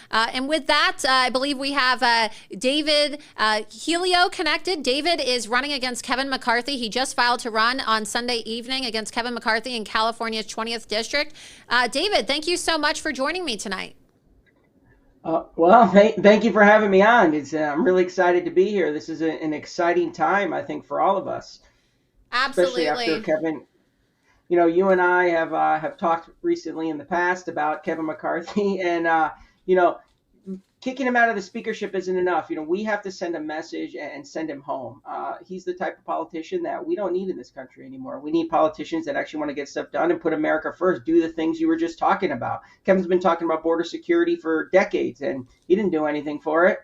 Florida. And with that, I believe we have David Giglio connected. David is running against Kevin McCarthy. He just filed to run on Sunday evening against Kevin McCarthy in California's 20th District. David, thank you so much for joining me tonight. Well, thank you for having me on. I'm really excited to be here. This is an exciting time, I think, for all of us, especially after Absolutely. Kevin. You and I have talked recently in the past about Kevin McCarthy, and you know, kicking him out of the speakership isn't enough. We have to send a message and send him home. He's the type of politician that we don't need in this country anymore. We need politicians that actually want to get stuff done and put America first, do the things you were just talking about. Kevin's been talking about border security for decades, and he didn't do anything for it.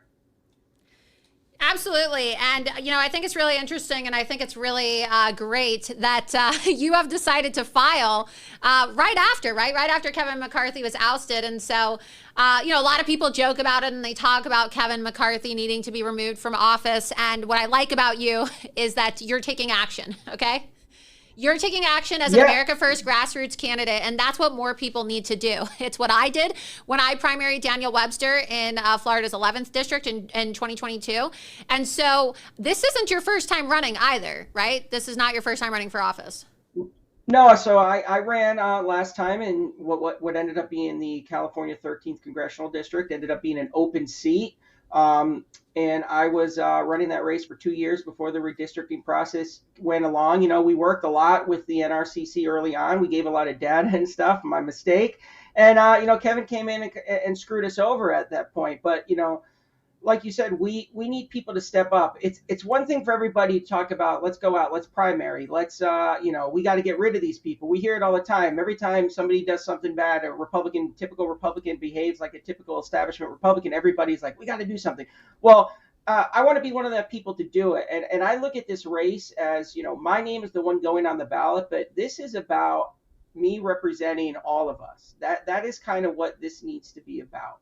Absolutely. And, I think it's really interesting, and I think it's really great that you have decided to file right after, right? Right after Kevin McCarthy was ousted. And so, a lot of people joke about it and they talk about Kevin McCarthy needing to be removed from office. And what I like about you is that you're taking action, okay? You're taking action as an Yeah. America First grassroots candidate, and that's what more people need to do. It's what I did when I primaried Daniel Webster in Florida's 11th district in 2022. And so this isn't your first time running either, right? This is not your first time running for office. No, so I ran last time in what ended up being the California 13th congressional district. Ended up being an open seat, and I was running that race for 2 years before the redistricting process went along. We worked a lot with the NRCC early on. We gave a lot of data and stuff. My mistake, and Kevin came in and screwed us over at that point. But like you said, we need people to step up. It's one thing for everybody to talk about, let's go out, let's primary, let's we got to get rid of these people. We hear it all the time. Every time somebody does something bad, typical Republican behaves like a typical establishment Republican, everybody's like, we got to do something. Well, I want to be one of the people to do it. And I look at this race as, my name is the one going on the ballot, but this is about me representing all of us. That is kind of what this needs to be about.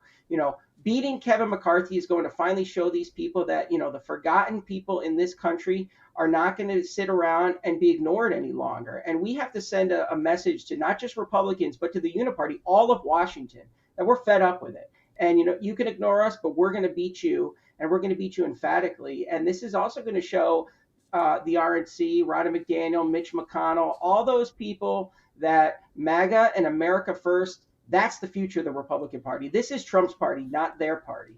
Beating Kevin McCarthy is going to finally show these people that, the forgotten people in this country are not going to sit around and be ignored any longer. And we have to send a message to not just Republicans, but to the Uniparty, all of Washington, that we're fed up with it. And, you can ignore us, but we're going to beat you, and we're going to beat you emphatically. And this is also going to show the RNC, Ronna McDaniel, Mitch McConnell, all those people that MAGA and America First, that's the future of the Republican Party. This is Trump's party, not their party.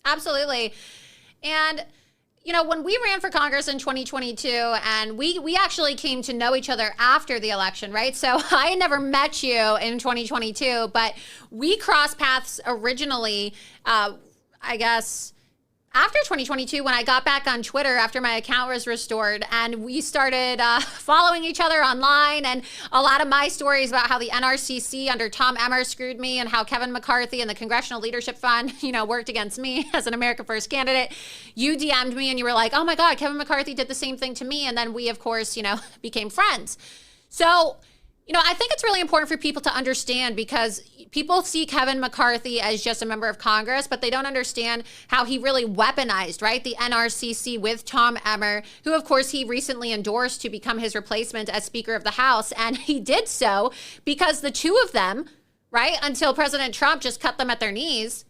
Absolutely. And when we ran for Congress in 2022, and we actually came to know each other after the election, right? So I had never met you in 2022, but we crossed paths originally, I guess, after 2022, when I got back on Twitter after my account was restored, and we started following each other online, and a lot of my stories about how the NRCC under Tom Emer screwed me, and how Kevin McCarthy and the Congressional Leadership Fund, worked against me as an America First candidate. You DM'd me and you were like, oh my God, Kevin McCarthy did the same thing to me. And then we, of course, became friends. So, I think it's really important for people to understand, because people see Kevin McCarthy as just a member of Congress, but they don't understand how he really weaponized, right, the NRCC with Tom Emmer, who, of course, he recently endorsed to become his replacement as Speaker of the House. And he did so because the two of them, right, until President Trump just cut them at their knees,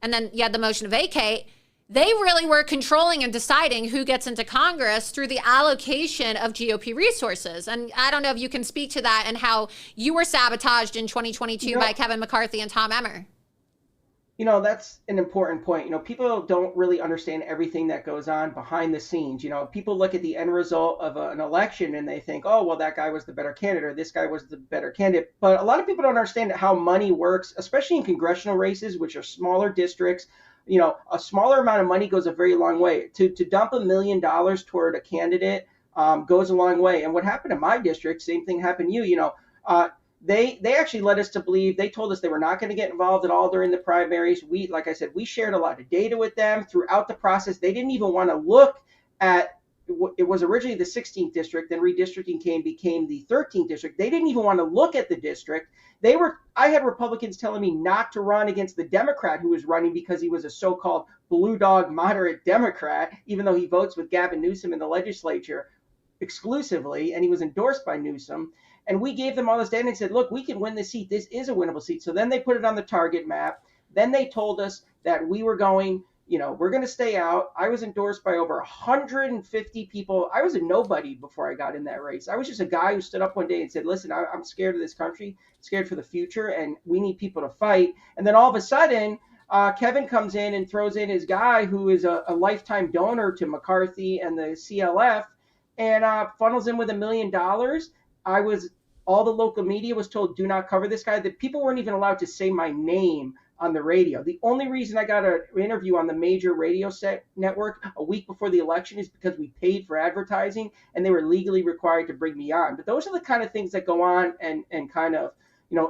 and then you had the motion to vacate, they really were controlling and deciding who gets into Congress through the allocation of GOP resources. And I don't know if you can speak to that and how you were sabotaged in 2022 by Kevin McCarthy and Tom Emmer. That's an important point. People don't really understand everything that goes on behind the scenes. People look at the end result of an election and they think, oh, well, that guy was the better candidate, or this guy was the better candidate. But a lot of people don't understand how money works, especially in congressional races, which are smaller districts. A smaller amount of money goes a very long way. To dump $1 million toward a candidate goes a long way. And what happened in my district, same thing happened to you. They actually led us to believe, they told us they were not going to get involved at all during the primaries. Like I said, we shared a lot of data with them throughout the process. They didn't even want to look at, it was originally the 16th district, then redistricting became the 13th district. They didn't even want to look at the district. I had Republicans telling me not to run against the Democrat who was running because he was a so-called blue dog moderate Democrat, even though he votes with Gavin Newsom in the legislature exclusively, and he was endorsed by Newsom. And we gave them all this data and said, look, we can win this seat. This is a winnable seat. So then they put it on the target map. Then they told us that we were going, we're going to stay out. I was endorsed by over 150 people. I was a nobody before I got in that race. I was just a guy who stood up one day and said, listen, I'm scared of this country, scared for the future, and we need people to fight. And then all of a sudden, Kevin comes in and throws in his guy who is a lifetime donor to McCarthy and the CLF, and funnels in with $1 million. All the local media was told, do not cover this guy. That people weren't even allowed to say my name on the radio. The only reason I got an interview on the major radio set network a week before the election is because we paid for advertising and they were legally required to bring me on. But those are the kind of things that go on and kind of,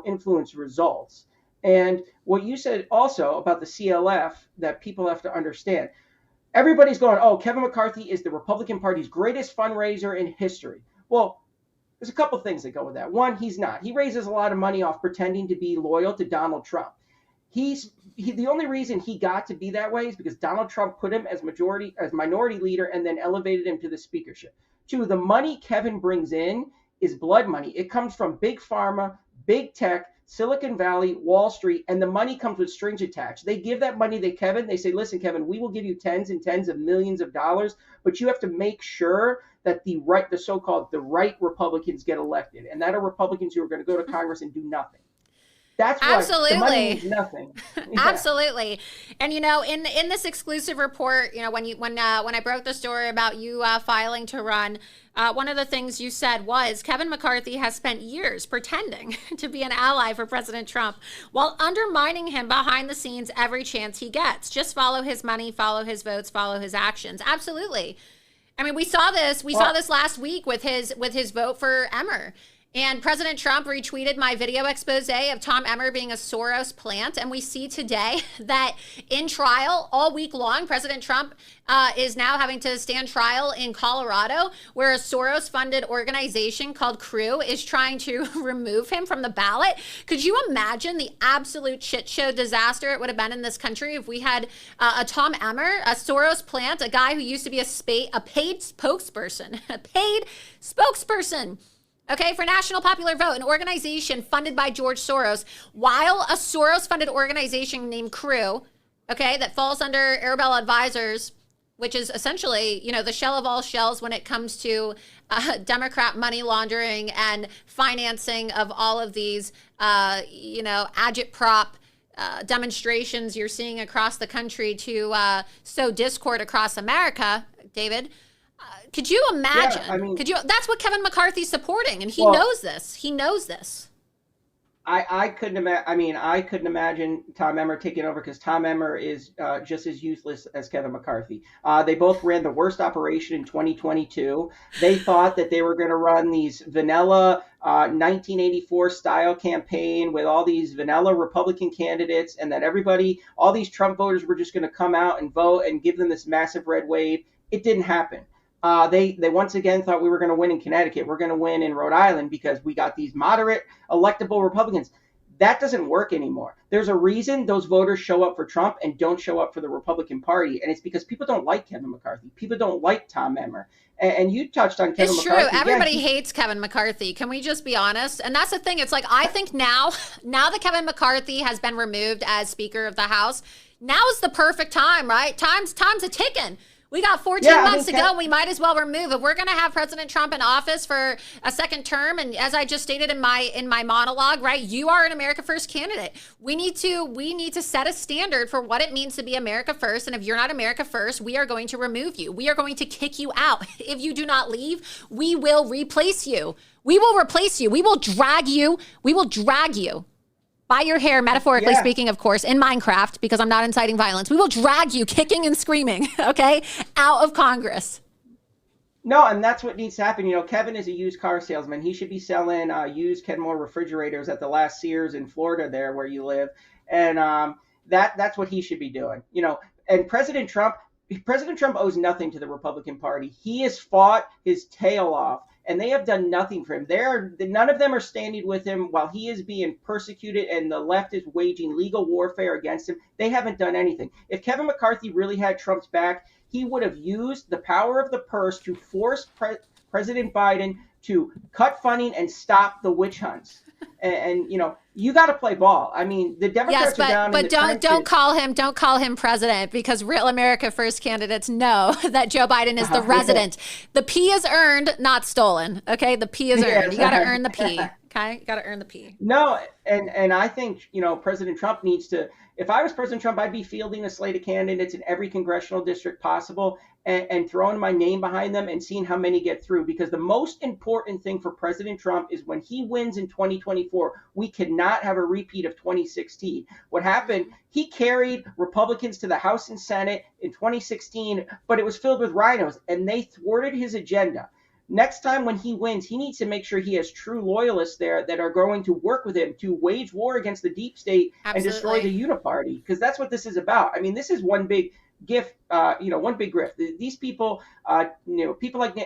influence results. And what you said also about the CLF that people have to understand, everybody's going, oh, Kevin McCarthy is the Republican Party's greatest fundraiser in history. Well, there's a couple things that go with that. One, he's not. He raises a lot of money off pretending to be loyal to Donald Trump. The only reason he got to be that way is because Donald Trump put him as minority leader and then elevated him to the speakership. Two, the money Kevin brings in is blood money. It comes from big pharma, big tech, Silicon Valley, Wall Street, and the money comes with strings attached. They give that money to Kevin. They say, listen, Kevin, we will give you tens and tens of millions of dollars, but you have to make sure that the so-called right Republicans get elected. And that are Republicans who are going to go to Congress and do nothing. That's why Absolutely. the money means nothing. Yeah. Absolutely. And in this exclusive report, when I broke the story about you filing to run, one of the things you said was Kevin McCarthy has spent years pretending to be an ally for President Trump while undermining him behind the scenes every chance he gets. Just follow his money, follow his votes, follow his actions. Absolutely. I mean, we saw this last week with his vote for Emer. And President Trump retweeted my video expose of Tom Emmer being a Soros plant. And we see today that in trial all week long, President Trump is now having to stand trial in Colorado, where a Soros-funded organization called Crew is trying to remove him from the ballot. Could you imagine the absolute shit show disaster it would have been in this country if we had a Tom Emmer, a Soros plant, a guy who used to be a paid spokesperson, okay, for National Popular Vote, an organization funded by George Soros, while a Soros-funded organization named Crew, okay, that falls under Arabella Advisors, which is essentially, the shell of all shells when it comes to Democrat money laundering and financing of all of these, agitprop demonstrations you're seeing across the country to sow discord across America, David. Could you imagine? Yeah, that's what Kevin McCarthy's supporting, and he knows this. He knows this. I couldn't imagine Tom Emmer taking over, because Tom Emmer is just as useless as Kevin McCarthy. They both ran the worst operation in 2022. They thought that they were going to run these vanilla 1984 style campaign with all these vanilla Republican candidates, and that all these Trump voters were just going to come out and vote and give them this massive red wave. It didn't happen. They once again thought we were going to win in Connecticut. We're going to win in Rhode Island because we got these moderate electable Republicans. That doesn't work anymore. There's a reason those voters show up for Trump and don't show up for the Republican Party. And it's because people don't like Kevin McCarthy. People don't like Tom Emmer. And you touched on Kevin McCarthy. It's true. Everybody hates Kevin McCarthy. Can we just be honest? And that's the thing. It's like, I think now that Kevin McCarthy has been removed as Speaker of the House, now is the perfect time, right? Time's a ticking. We got 14 months to go. We might as well remove. If we're going to have President Trump in office for a second term, and as I just stated in my monologue, right, you are an America First candidate. We need to set a standard for what it means to be America First. And if you're not America First, we are going to remove you. We are going to kick you out. If you do not leave, we will replace you. We will replace you. We will drag you. We will drag you by your hair, metaphorically speaking, of course, in Minecraft, because I'm not inciting violence. We will drag you kicking and screaming, okay, out of Congress. No, and that's what needs to happen. Kevin is a used car salesman. He should be selling used Kenmore refrigerators at the last Sears in Florida there where you live. And that's what he should be doing. And President Trump owes nothing to the Republican Party. He has fought his tail off, and they have done nothing for him. None of them are standing with him while he is being persecuted and the left is waging legal warfare against him. They haven't done anything. If Kevin McCarthy really had Trump's back, he would have used the power of the purse to force President Biden to cut funding and stop the witch hunts. And you got to play ball. I mean, the Democrats Yes, are down in but the don't trenches. call him president, because real America First candidates know that Joe Biden is the resident. The P is earned, not stolen. Okay, the P is earned. Yes. You got to earn the P. Okay, you got to earn the P. No, and I think, President Trump needs to. If I was President Trump, I'd be fielding a slate of candidates in every congressional district possible and throwing my name behind them and seeing how many get through. Because the most important thing for President Trump is when he wins in 2024, we cannot have a repeat of 2016. What happened, he carried Republicans to the House and Senate in 2016, but it was filled with rhinos, and they thwarted his agenda. Next time when he wins, he needs to make sure he has true loyalists there that are going to work with him to wage war against the deep state and destroy the uniparty, because that's what this is about. I mean, this is one big gift, one big grift. These people, people like,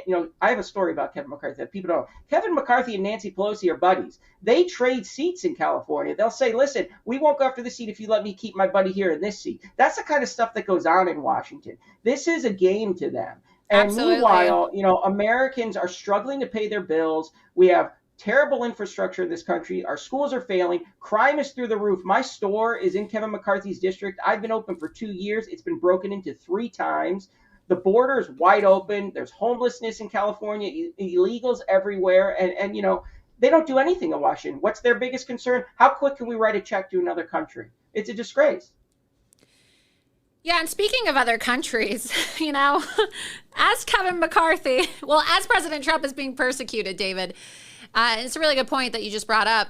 I have a story about Kevin McCarthy that people don't know. Kevin McCarthy and Nancy Pelosi are buddies. They trade seats in California. They'll say, listen, we won't go after this seat if you let me keep my buddy here in this seat. That's the kind of stuff that goes on in Washington. This is a game to them. And Absolutely. Meanwhile, Americans are struggling to pay their bills. We have terrible infrastructure in this country. Our schools are failing. Crime is through the roof. My store is in Kevin McCarthy's district. I've been open for 2 years. It's been broken into 3 times. The border is wide open. There's homelessness in California, illegals everywhere. And they don't do anything in Washington. What's their biggest concern? How quick can we write a check to another country? It's a disgrace. Yeah, and speaking of other countries, as Kevin McCarthy, as President Trump is being persecuted, David, it's a really good point that you just brought up.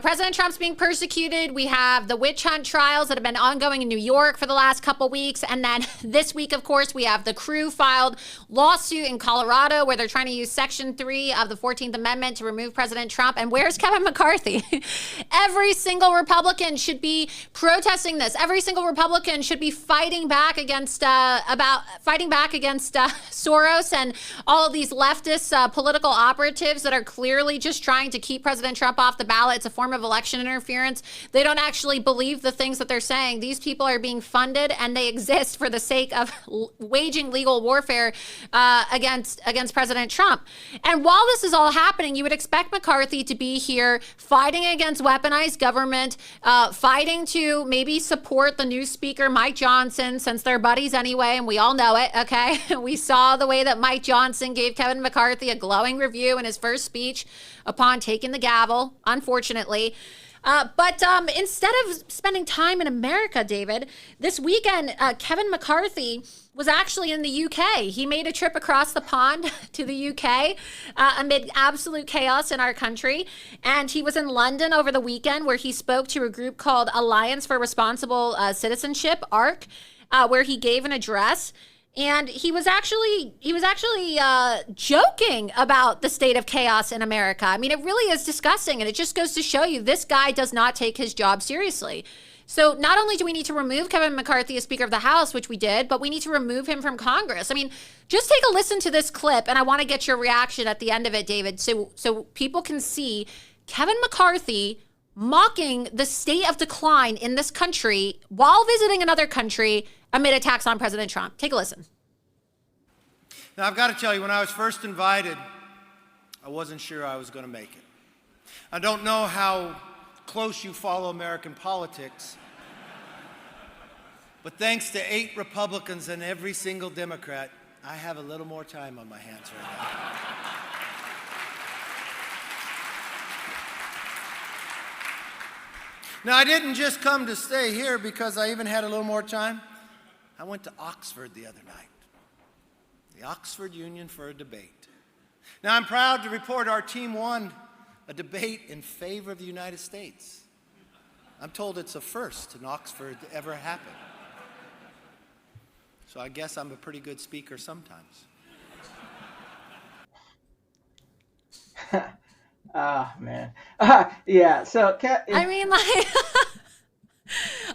President Trump's being persecuted. We have the witch hunt trials that have been ongoing in New York for the last couple weeks. And then this week, of course, we have the Crew filed lawsuit in Colorado where they're trying to use Section 3 of the 14th Amendment to remove President Trump. And where's Kevin McCarthy? Every single Republican should be protesting this. Every single Republican should be fighting back against Soros and all of these leftist political operatives that are clearly just trying to keep President Trump off the ballot. It's a form of election interference. They don't actually believe the things that they're saying. These people are being funded and they exist for the sake of waging legal warfare against President Trump. And while this is all happening, you would expect McCarthy to be here fighting against weaponized government, fighting to maybe support the new speaker, Mike Johnson, since they're buddies anyway, and we all know it, okay? We saw the way that Mike Johnson gave Kevin McCarthy a glowing review in his first speech upon taking the gavel, unfortunately. But instead of spending time in America, David, this weekend, Kevin McCarthy was actually in the UK. He made a trip across the pond to the UK amid absolute chaos in our country. And he was in London over the weekend where he spoke to a group called Alliance for Responsible Citizenship, ARC, where he gave an address. And he was actually joking about the state of chaos in America. I mean, it really is disgusting. And it just goes to show you this guy does not take his job seriously. So not only do we need to remove Kevin McCarthy as Speaker of the House, which we did, but we need to remove him from Congress. I mean, just take a listen to this clip. And I want to get your reaction at the end of it, David, so people can see Kevin McCarthy mocking the state of decline in this country while visiting another country amid attacks on President Trump. Take a listen. Now, I've got to tell you, when I was first invited, I wasn't sure I was going to make it. I don't know how close you follow American politics, but thanks to 8 Republicans and every single Democrat, I have a little more time on my hands right now. Now, I didn't just come to stay here because I even had a little more time. I went to Oxford the other night, the Oxford Union for a debate. Now, I'm proud to report our team won a debate in favor of the United States. I'm told it's a first in Oxford to ever happen. So I guess I'm a pretty good speaker sometimes. Man. Yeah, so... I mean, like...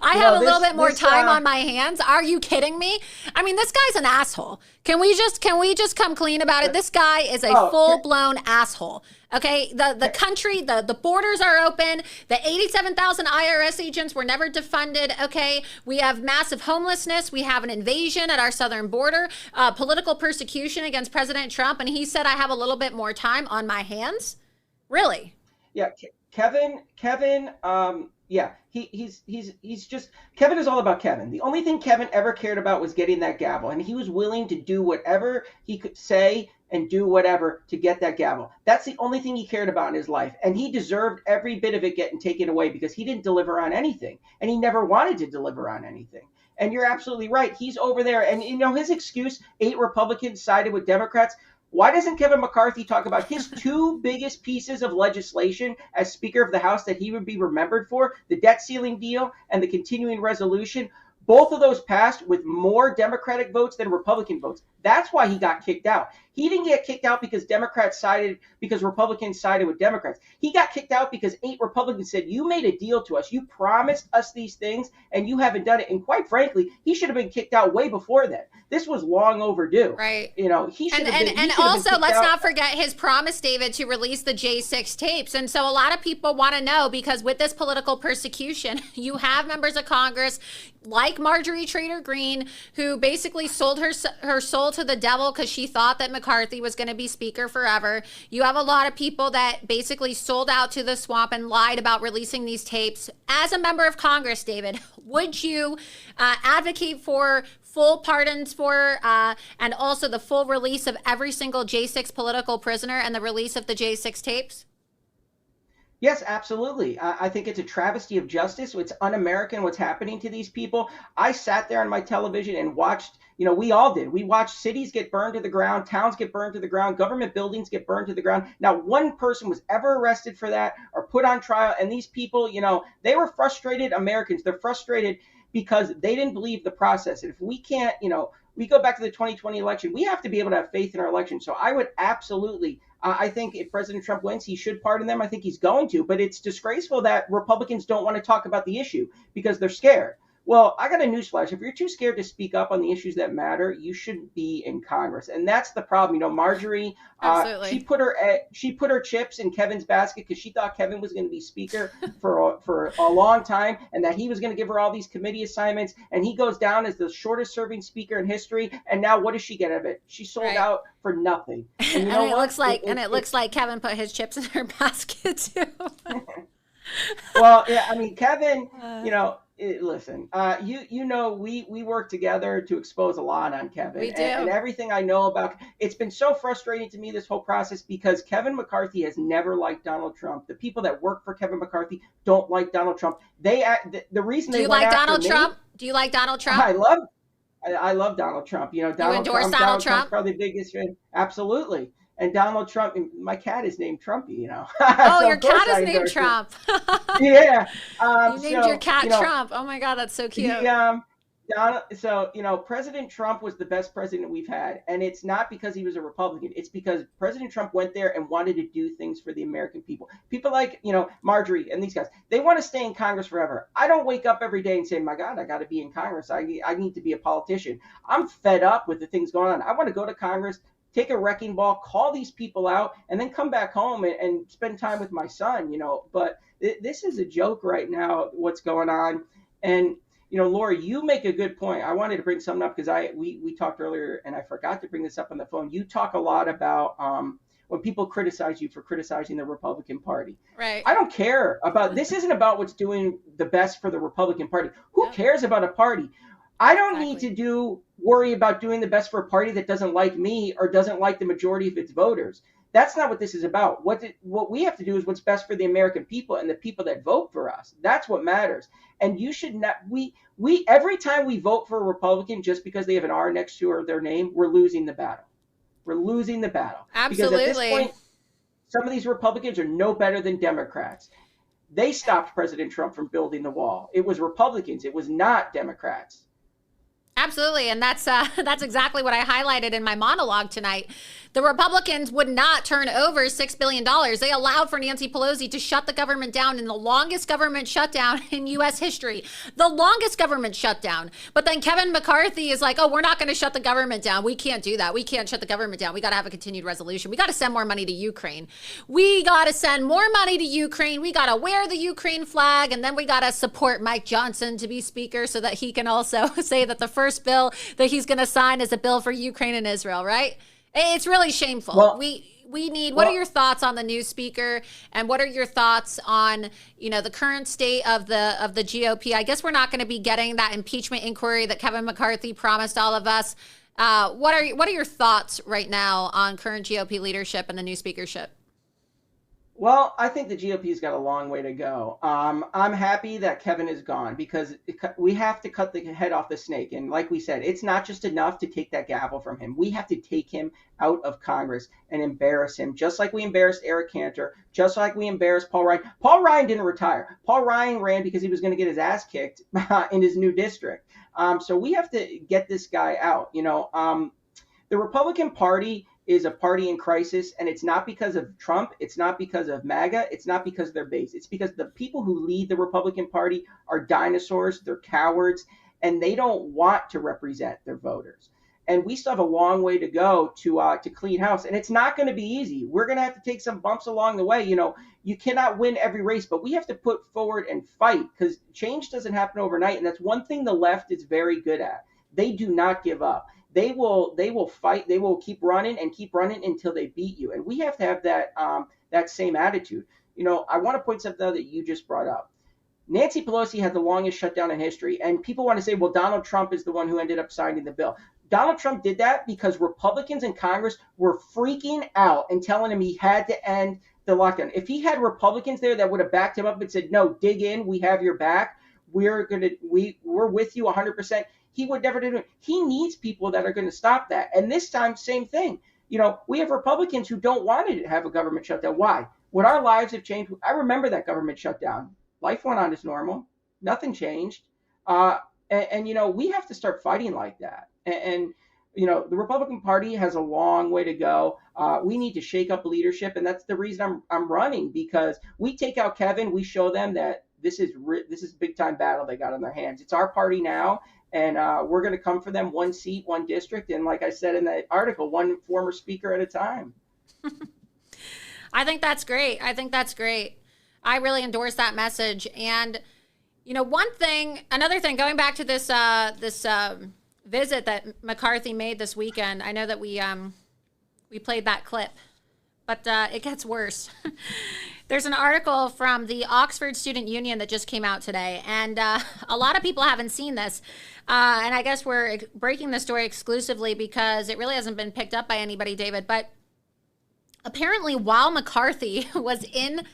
I You have know, a little this- bit more this, time on my hands. Are you kidding me? I mean, this guy's an asshole. Can we just come clean about it? This guy is a full-blown asshole. Okay, the country, the borders are open. The 87,000 IRS agents were never defunded. Okay, we have massive homelessness. We have an invasion at our southern border, political persecution against President Trump, and he said I have a little bit more time on my hands. Really? Yeah, Kevin, yeah, he's just, Kevin is all about Kevin. The only thing Kevin ever cared about was getting that gavel, and he was willing to do whatever he could say and do whatever to get that gavel. That's the only thing he cared about in his life, and he deserved every bit of it getting taken away because he didn't deliver on anything, and he never wanted to deliver on anything. And you're absolutely right. He's over there, and you know his excuse: 8 Republicans sided with Democrats. Why doesn't Kevin McCarthy talk about his 2 biggest pieces of legislation as Speaker of the House that he would be remembered for, the debt ceiling deal and the continuing resolution? Both of those passed with more Democratic votes than Republican votes. That's why he got kicked out. He didn't get kicked out because Republicans sided with Democrats. He got kicked out because 8 Republicans said, you made a deal to us. You promised us these things and you haven't done it. And quite frankly, he should have been kicked out way before that. This was long overdue. Right. You know, he should have been. And also, let's not forget his promise, David, to release the J6 tapes. And so a lot of people want to know, because with this political persecution, you have members of Congress like Marjorie Taylor Greene, who basically sold her soul to the devil because she thought that McCarthy was going to be Speaker forever. You have a lot of people that basically sold out to the swamp and lied about releasing these tapes. As a member of Congress, David, would you advocate for full pardons for and also the full release of every single J6 political prisoner and the release of the J6 tapes? Yes, absolutely. I think it's a travesty of justice. It's un-American what's happening to these people. I sat there on my television and watched, you know, we all did. We watched cities get burned to the ground, towns get burned to the ground, government buildings get burned to the ground. Not one person was ever arrested for that or put on trial. And these people, you know, they were frustrated Americans. They're frustrated because they didn't believe the process. And if we can't, you know, we go back to the 2020 election, we have to be able to have faith in our election. So I would absolutely, I think if President Trump wins, he should pardon them. I think he's going to, but it's disgraceful that Republicans don't want to talk about the issue because they're scared. Well, I got a newsflash. If you're too scared to speak up on the issues that matter, you shouldn't be in Congress. And that's the problem. You know, Marjorie, she put her chips in Kevin's basket because she thought Kevin was going to be Speaker for a long time and that he was going to give her all these committee assignments. And he goes down as the shortest serving Speaker in history. And now what does she get out of it? She sold out for nothing. And you know it looks like Kevin put his chips in her basket too. Well, yeah, I mean, Kevin, you know, listen, you know, we work together to expose a lot on Kevin. We do. And everything I know about, it's been so frustrating to me, this whole process, because Kevin McCarthy has never liked Donald Trump. The people that work for Kevin McCarthy don't like Donald Trump. The reason they went after me. Do you like Donald Trump? Do you like Donald Trump? I love Donald Trump. You know, Donald Trump? Probably the biggest fan. Absolutely. And Donald Trump, my cat is named Trumpy, you know. Oh, so your cat is named Trump. Yeah. You named your cat Trump. Oh my God, that's so cute. So, you know, President Trump was the best president we've had. And it's not because he was a Republican. It's because President Trump went there and wanted to do things for the American people. People like, you know, Marjorie and these guys, they want to stay in Congress forever. I don't wake up every day and say, my God, I got to be in Congress. I need to be a politician. I'm fed up with the things going on. I want to go to Congress, take a wrecking ball, call these people out, and then come back home and spend time with my son, you know. But this is a joke right now, what's going on. And, you know, Laura, you make a good point. I wanted to bring something up because we talked earlier, and I forgot to bring this up on the phone. You talk a lot about when people criticize you for criticizing the Republican Party. Right. I don't care about, this isn't about what's doing the best for the Republican Party. Who cares about a party? I don't need to worry about doing the best for a party that doesn't like me or doesn't like the majority of its voters. That's not what this is about. What we have to do is what's best for the American people and the people that vote for us. That's what matters. And you should not, we every time we vote for a Republican just because they have an R next to their name, we're losing the battle. We're losing the battle. Absolutely. Because at this point, some of these Republicans are no better than Democrats. They stopped President Trump from building the wall. It was Republicans. It was not Democrats. Absolutely, and that's that's exactly what I highlighted in my monologue tonight. The Republicans would not turn over $6 billion. They allowed for Nancy Pelosi to shut the government down in the longest government shutdown in U.S. history. The longest government shutdown. But then Kevin McCarthy is like, oh, we're not going to shut the government down. We can't do that. We can't shut the government down. We got to have a continued resolution. We got to send more money to Ukraine. We got to send more money to Ukraine. We got to wear the Ukraine flag. And then we got to support Mike Johnson to be speaker so that he can also say that the first bill that he's going to sign is a bill for Ukraine and Israel, right? It's really shameful. Well, we need, what are your thoughts on the new speaker, and what are your thoughts on, the current state of the GOP? I guess we're not going to be getting that impeachment inquiry that Kevin McCarthy promised all of us. What are your thoughts right now on current GOP leadership and the new speakership? Well, I think the GOP's got a long way to go. I'm happy that Kevin is gone because we have to cut the head off the snake. And like we said, it's not just enough to take that gavel from him. We have to take him out of Congress and embarrass him, just like we embarrassed Eric Cantor, just like we embarrassed Paul Ryan. Paul Ryan didn't retire. Paul Ryan ran because he was going to get his ass kicked in his new district. So we have to get this guy out. The Republican Party is a party in crisis, and it's not because of Trump, it's not because of MAGA, it's not because of their base. It's because the people who lead the Republican Party are dinosaurs, they're cowards, and they don't want to represent their voters. And we still have a long way to go to clean house, and it's not going to be easy. We're going to have to take some bumps along the way. You cannot win every race, but we have to put forward and fight, because change doesn't happen overnight, and that's one thing the left is very good at. They do not give up. They will fight. They will keep running until they beat you. And we have to have that same attitude. I want to point something out that you just brought up. Nancy Pelosi had the longest shutdown in history, and people want to say, well, Donald Trump is the one who ended up signing the bill. Donald Trump did that because Republicans in Congress were freaking out and telling him he had to end the lockdown. If he had Republicans there that would have backed him up and said, no, dig in, we have your back, we're with you 100%. He would never do it. He needs people that are going to stop that. And this time, same thing. We have Republicans who don't want to have a government shutdown. Why? Would our lives have changed? I remember that government shutdown. Life went on as normal. Nothing changed. We have to start fighting like that. And the Republican Party has a long way to go. We need to shake up leadership. And that's the reason I'm running, because we take out Kevin. We show them that this is a big time battle they got on their hands. It's our party now. And we're going to come for them one seat, one district. And like I said in the article, one former speaker at a time. I think that's great. I really endorse that message. And, another thing, going back to this visit that McCarthy made this weekend, I know that we played that clip, but it gets worse. There's an article from the Oxford Student Union that just came out today, and a lot of people haven't seen this. And I guess we're breaking the story exclusively because it really hasn't been picked up by anybody, David. But apparently, while McCarthy was in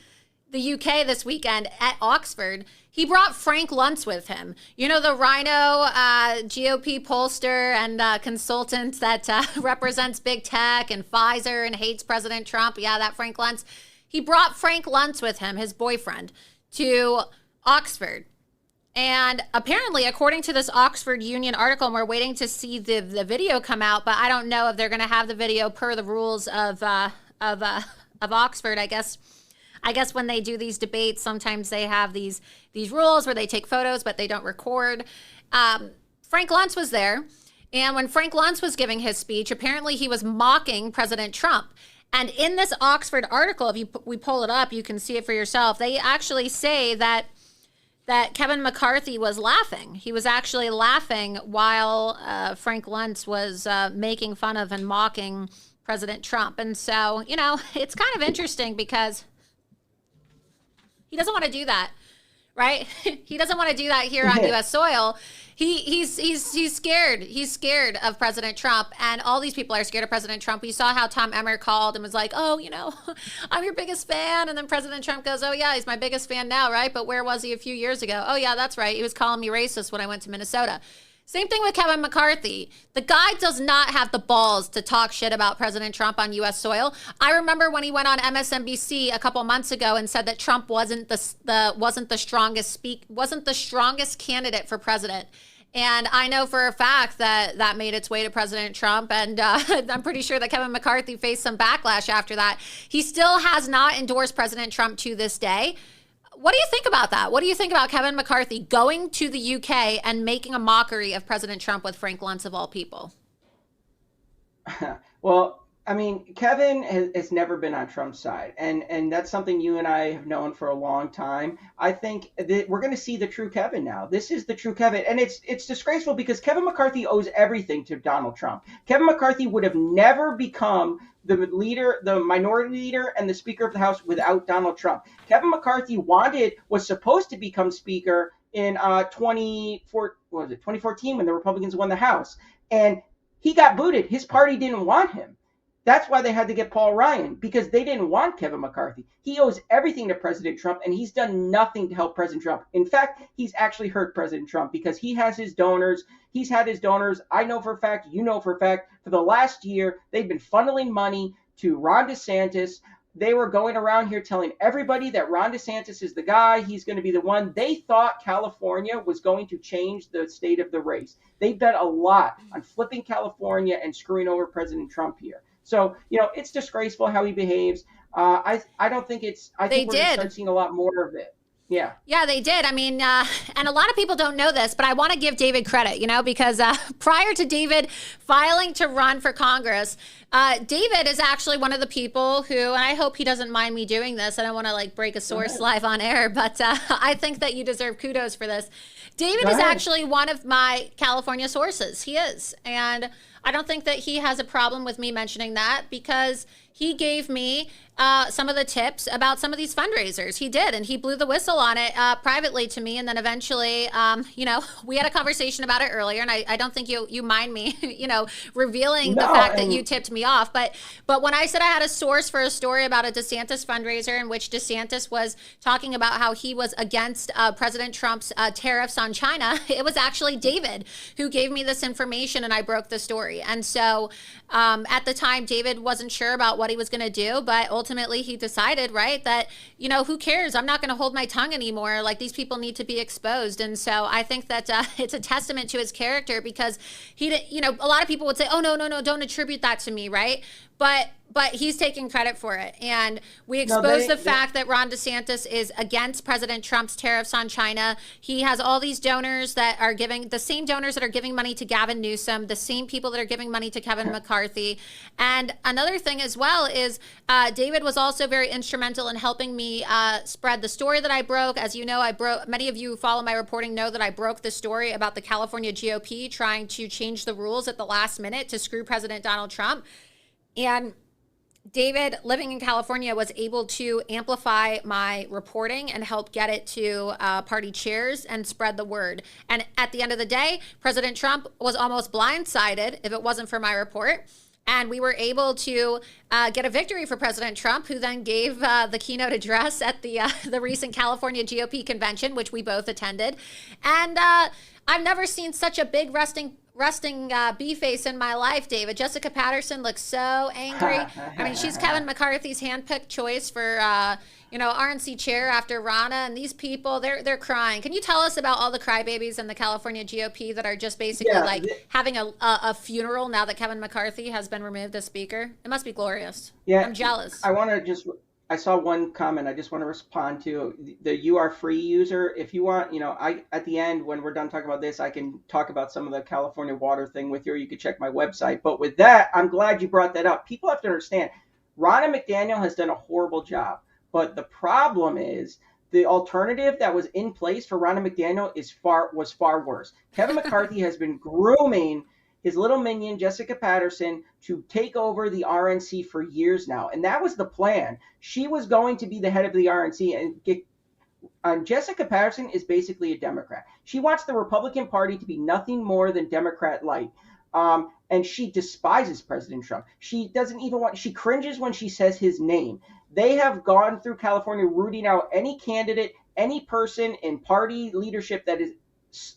the UK this weekend at Oxford, he brought Frank Luntz with him. The Rhino GOP pollster and consultant that represents big tech and Pfizer and hates President Trump. Yeah, that Frank Luntz. He brought Frank Luntz with him, his boyfriend, to Oxford. And apparently, according to this Oxford Union article, and we're waiting to see the video come out, but I don't know if they're going to have the video per the rules of Oxford. I guess when they do these debates, sometimes they have these rules where they take photos, but they don't record. Frank Luntz was there. And when Frank Luntz was giving his speech, apparently he was mocking President Trump. And in this Oxford article, if we pull it up, you can see it for yourself. They actually say that Kevin McCarthy was laughing. He was actually laughing while Frank Luntz was making fun of and mocking President Trump. And so, it's kind of interesting because he doesn't want to do that, right? He doesn't want to do that here on U.S. soil. He's scared. He's scared of President Trump, and all these people are scared of President Trump. We saw how Tom Emer called and was like, oh, I'm your biggest fan. And then President Trump goes, oh, yeah, he's my biggest fan now, right? But where was he a few years ago? Oh, yeah, that's right. He was calling me racist when I went to Minnesota. Same thing with Kevin McCarthy. The guy does not have the balls to talk shit about President Trump on U.S. soil. I remember when he went on MSNBC a couple months ago and said that Trump wasn't the strongest candidate for president. And I know for a fact that that made its way to President Trump. And I'm pretty sure that Kevin McCarthy faced some backlash after that. He still has not endorsed President Trump to this day. What do you think about that? What do you think about Kevin McCarthy going to the UK and making a mockery of President Trump with Frank Luntz of all people? Well, I mean, Kevin has never been on Trump's side, and that's something you and I have known for a long time. I think that we're going to see the true Kevin now. This is the true Kevin, and it's disgraceful because Kevin McCarthy owes everything to Donald Trump. Kevin McCarthy would have never become the leader, the minority leader, and the Speaker of the House without Donald Trump. Kevin McCarthy was supposed to become Speaker in 2014 when the Republicans won the House, and he got booted. His party didn't want him. That's why they had to get Paul Ryan, because they didn't want Kevin McCarthy. He owes everything to President Trump, and he's done nothing to help President Trump. In fact, he's actually hurt President Trump because he has his donors. He's had his donors. I know for a fact, you know for a fact, for the last year, they've been funneling money to Ron DeSantis. They were going around here telling everybody that Ron DeSantis is the guy. He's going to be the one. They thought California was going to change the state of the race. They bet a lot on flipping California and screwing over President Trump here. So, it's disgraceful how he behaves. I don't think I think we're going to start seeing a lot more of it. Yeah. Yeah, they did. I mean, and a lot of people don't know this, but I want to give David credit, because prior to David filing to run for Congress, David is actually one of the people who, and I hope he doesn't mind me doing this. I don't want to break a source live on air, but I think that you deserve kudos for this. David is actually one of my California sources. He is. And I don't think that he has a problem with me mentioning that because he gave me some of the tips about some of these fundraisers. He did, and he blew the whistle on it privately to me. And then eventually, we had a conversation about it earlier, and I don't think you mind me, revealing the fact that you tipped me off. But when I said I had a source for a story about a DeSantis fundraiser in which DeSantis was talking about how he was against President Trump's tariffs on China, it was actually David who gave me this information, and I broke the story. And so at the time, David wasn't sure about what he was going to do, but ultimately he decided, right, that, who cares? I'm not going to hold my tongue anymore. These people need to be exposed. And so I think that it's a testament to his character because a lot of people would say, oh, no, don't attribute that to me, right? But he's taking credit for it. And we exposed the fact that Ron DeSantis is against President Trump's tariffs on China. He has all these donors that are giving, the same donors that are giving money to Gavin Newsom, the same people that are giving money to Kevin McCarthy. And another thing as well is David was also very instrumental in helping me spread the story that I broke. As you know, many of you who follow my reporting know that I broke the story about the California GOP trying to change the rules at the last minute to screw President Donald Trump. And David, living in California, was able to amplify my reporting and help get it to party chairs and spread the word. And at the end of the day, President Trump was almost blindsided if it wasn't for my report. And we were able to get a victory for President Trump, who then gave the keynote address at the recent California GOP convention, which we both attended. And I've never seen such a big resting bee face in my life, David. Jessica Patterson looks so angry. I mean, she's Kevin McCarthy's handpicked choice for RNC chair after Rana, and these people, they're crying. Can you tell us about all the crybabies in the California GOP that are just basically having a funeral now that Kevin McCarthy has been removed as speaker? It must be glorious. Yeah, I'm jealous. I saw one comment I just want to respond to. The You Are Free user. If you want, at the end, when we're done talking about this, I can talk about some of the California water thing with you, or you can check my website. But with that, I'm glad you brought that up. People have to understand, Ronna McDaniel has done a horrible job. But the problem is the alternative that was in place for Ronna McDaniel was far worse. Kevin McCarthy has been grooming his little minion, Jessica Patterson, to take over the RNC for years now. And that was the plan. She was going to be the head of the RNC. And Jessica Patterson is basically a Democrat. She wants the Republican Party to be nothing more than Democrat light. And she despises President Trump. She cringes when she says his name. They have gone through California rooting out any candidate, any person in party leadership that is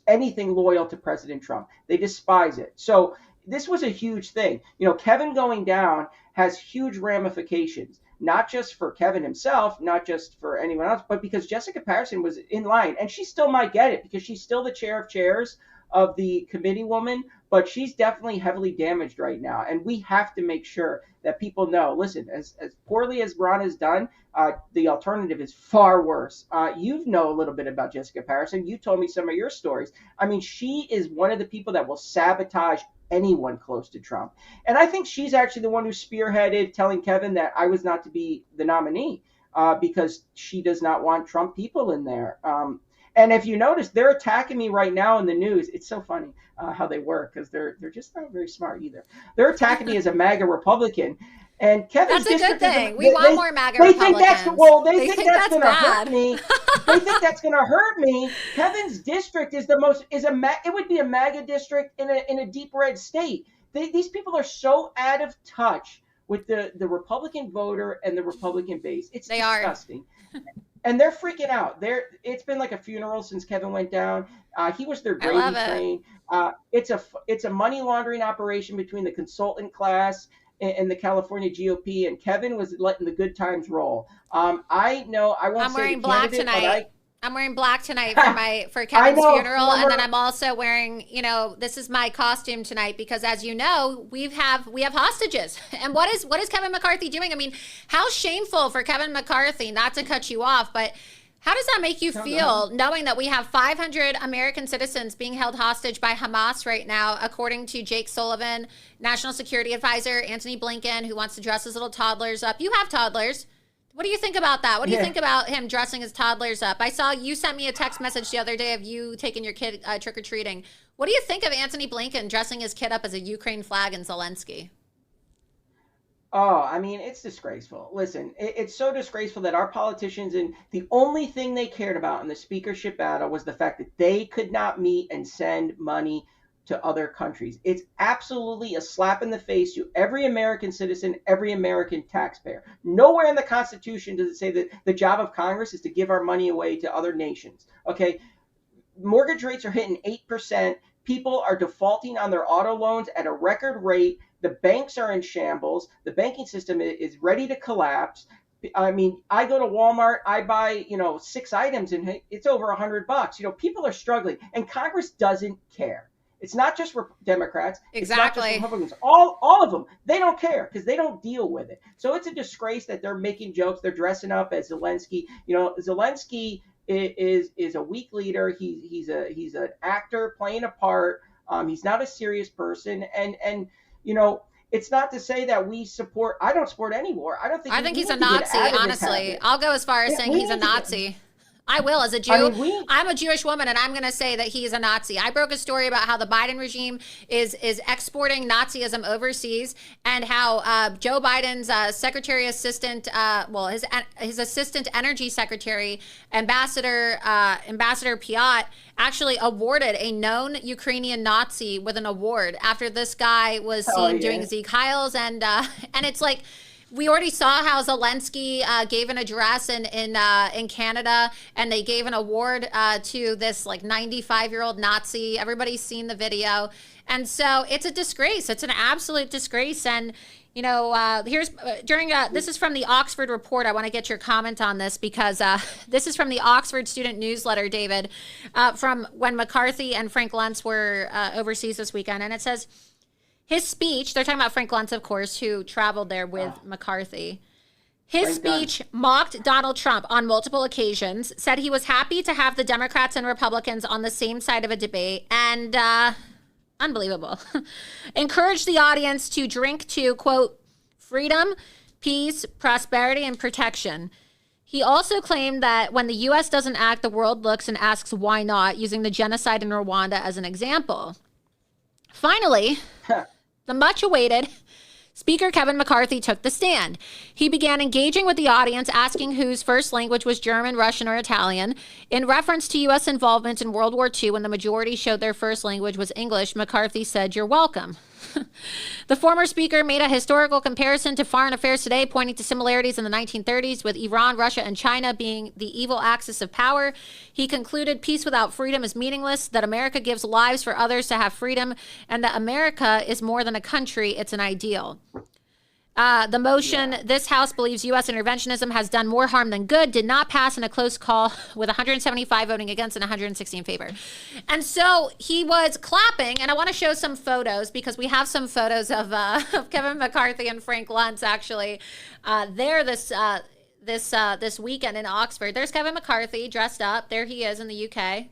anything loyal to President Trump. They despise it. So this was a huge thing. Kevin going down has huge ramifications, not just for Kevin himself, not just for anyone else, but because Jessica Patterson was in line, and she still might get it because she's still the chair of chairs. of the committee woman, but she's definitely heavily damaged right now. And we have to make sure that people know, listen, as poorly as Ron has done, the alternative is far worse. You know a little bit about Jessica Patterson. You told me some of your stories. I mean, she is one of the people that will sabotage anyone close to Trump. And I think she's actually the one who spearheaded telling Kevin that I was not to be the nominee because she does not want Trump people in there. And if you notice, they're attacking me right now in the news. It's so funny how they work because they're just not very smart either. They're attacking me as a MAGA Republican. And Kevin's That's a good district thing. We want more MAGA Republicans. They think that's going to hurt me. They think that's going to hurt me. Kevin's district is it would be a MAGA district in a deep red state. These people are so out of touch with the Republican voter and the Republican base. It's disgusting. And they're freaking out. It's been like a funeral since Kevin went down. He was their gravy train. It's a money laundering operation between the consultant class and the California GOP, and Kevin was letting the good times roll. I know I won't. I'm say wearing the black candidate, tonight. I'm wearing black tonight for Kevin's funeral, and then I'm also wearing, this is my costume tonight because, as you know, we have hostages. And what is Kevin McCarthy doing? I mean, how shameful for Kevin McCarthy, not to cut you off, but how does that make you feel knowing that we have 500 American citizens being held hostage by Hamas right now, according to Jake Sullivan, National Security Advisor, Antony Blinken, who wants to dress his little toddlers up? You have toddlers. What do you think about that? What do you think about him dressing his toddlers up? I saw you sent me a text message the other day of you taking your kid trick-or-treating. What do you think of Antony Blinken dressing his kid up as a Ukraine flag and Zelensky? Oh, I mean, it's disgraceful. Listen, it's so disgraceful that our politicians, and the only thing they cared about in the speakership battle was the fact that they could not meet and send money to other countries. It's absolutely a slap in the face to every American citizen, every American taxpayer. Nowhere in the Constitution does it say that the job of Congress is to give our money away to other nations. Okay, mortgage rates are hitting 8%. People are defaulting on their auto loans at a record rate. The banks are in shambles. The banking system is ready to collapse. I mean, I go to Walmart, I buy, 6 items, and it's over $100. People are struggling, and Congress doesn't care. It's not just Democrats. Exactly. It's not just Republicans. All of them. They don't care because they don't deal with it. So it's a disgrace that they're making jokes. They're dressing up as Zelensky. Zelensky is a weak leader. He's an actor playing a part. He's not a serious person. And it's not to say that we support. I don't support any war. I think he's a Nazi. Honestly, I'll go as far as saying he's a Nazi. I will, as a Jew. I'm a Jewish woman, and I'm going to say that he is a Nazi. I broke a story about how the Biden regime is exporting Nazism overseas, and how Joe Biden's secretary assistant, his assistant energy secretary, Ambassador Piot, actually awarded a known Ukrainian Nazi with an award after this guy was seen doing Zeke Hiles, and it's like, we already saw how Zelensky gave an address in Canada, and they gave an award to this 95-year-old Nazi. Everybody's seen the video. And so it's a disgrace. It's an absolute disgrace. And, this is from the Oxford Report. I want to get your comment on this because this is from the Oxford Student Newsletter, David, from when McCarthy and Frank Luntz were overseas this weekend. And it says, his speech, they're talking about Frank Luntz, of course, who traveled there with McCarthy. His speech mocked Donald Trump on multiple occasions, said he was happy to have the Democrats and Republicans on the same side of a debate, and unbelievable. Encouraged the audience to drink to, quote, freedom, peace, prosperity, and protection. He also claimed that when the U.S. doesn't act, the world looks and asks why not, using the genocide in Rwanda as an example. Finally, the much-awaited Speaker Kevin McCarthy took the stand. He began engaging with the audience, asking whose first language was German, Russian, or Italian. In reference to U.S. involvement in World War II, when the majority showed their first language was English, McCarthy said, "You're welcome." The former speaker made a historical comparison to foreign affairs today, pointing to similarities in the 1930s with Iran, Russia, and China being the evil axis of power. He concluded peace without freedom is meaningless, that America gives lives for others to have freedom, and that America is more than a country, it's an ideal. The motion, this House believes U.S. interventionism has done more harm than good, did not pass in a close call with 175 voting against and 160 in favor. And so he was clapping, and I want to show some photos because we have some photos of Kevin McCarthy and Frank Luntz actually there this weekend in Oxford. There's Kevin McCarthy dressed up. There he is in the UK.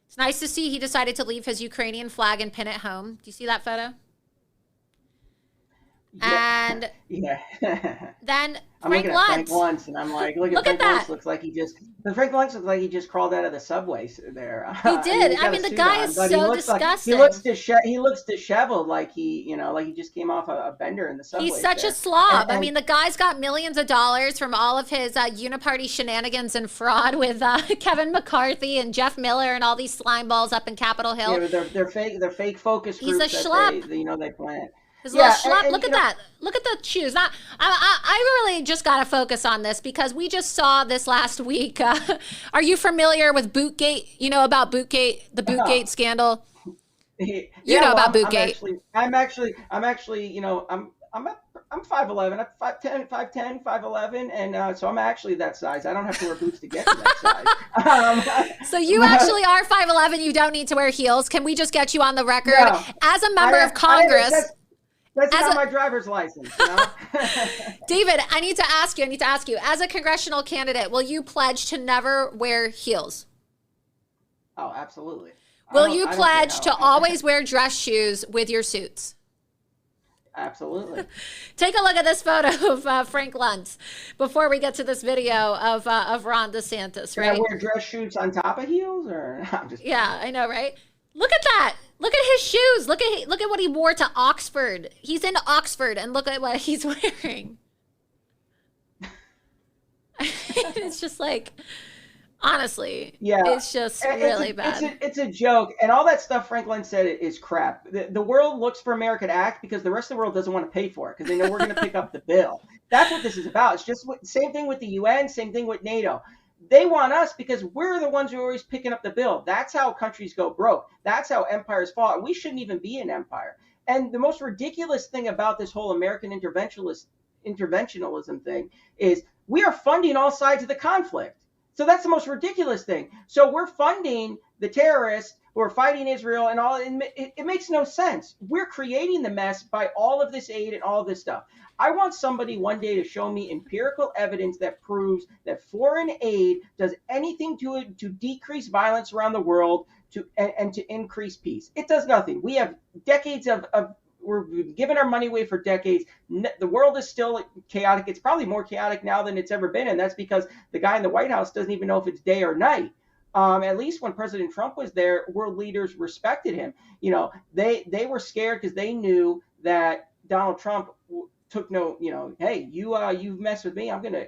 It's nice to see he decided to leave his Ukrainian flag and pin it home. Do you see that photo? Yeah. And Yeah. then I'm Frank looking at Frank Luntz. Luntz, and I'm like, look Look at at Frank that. Luntz. Looks like he just. Frank Luntz looks like he just crawled out of the subway there. He did. he's I got mean, a the suit guy on, is but so disgusting. he looks disheveled, like he just came off a bender in the subway. He's such a slob. I mean, the guy's got millions of dollars from all of his uniparty shenanigans and fraud with Kevin McCarthy and Jeff Miller and all these slime balls up in Capitol Hill. Yeah, they're fake focus groups. He's a schlub. They plant. His little schlub. Look at that. Look at the shoes. I really just got to focus on this because we just saw this last week. Are you familiar with Bootgate? You know about Bootgate, the Bootgate scandal? You know about Bootgate. I'm actually, I'm 5'11", I'm 5'10", 5'11", and so I'm actually that size. I don't have to wear boots to get to that size. So you actually are 5'11". You don't need to wear heels. Can we just get you on the record as a member of Congress? That's not my driver's license. You know? David, I need to ask you, as a congressional candidate, will you pledge to never wear heels? Oh, absolutely. Will you pledge to always wear dress shoes with your suits? Absolutely. Take a look at this photo of Frank Luntz before we get to this video of Ron DeSantis, right? Can I wear dress shoes on top of heels, or I'm just yeah, I know, right? Look at that. Look at his shoes. Look at what he wore to Oxford. He's in Oxford, and look at what he's wearing. It's just like, honestly, it's just really bad. It's a joke, and all that stuff Frank Luntz said is crap. The world looks for America to act because the rest of the world doesn't want to pay for it because they know we're going to pick up the bill. That's what this is about. It's just same thing with the UN, same thing with NATO. They want us because we're the ones who are always picking up the bill. That's how countries go broke. That's how empires fall. And we shouldn't even be an empire. And the most ridiculous thing about this whole American interventionalism thing is we are funding all sides of the conflict. So that's the most ridiculous thing. So we're funding the terrorists who are fighting Israel and all. It makes no sense. We're creating the mess by all of this aid and all of this stuff. I want somebody one day to show me empirical evidence that proves that foreign aid does anything to decrease violence around the world and to increase peace. It does nothing. We have decades we've given our money away for decades. The world is still chaotic. It's probably more chaotic now than it's ever been. And that's because the guy in the White House doesn't even know if it's day or night. At least when President Trump was there, world leaders respected him. They were scared because they knew that Donald Trump took no, hey, you mess with me, I'm gonna,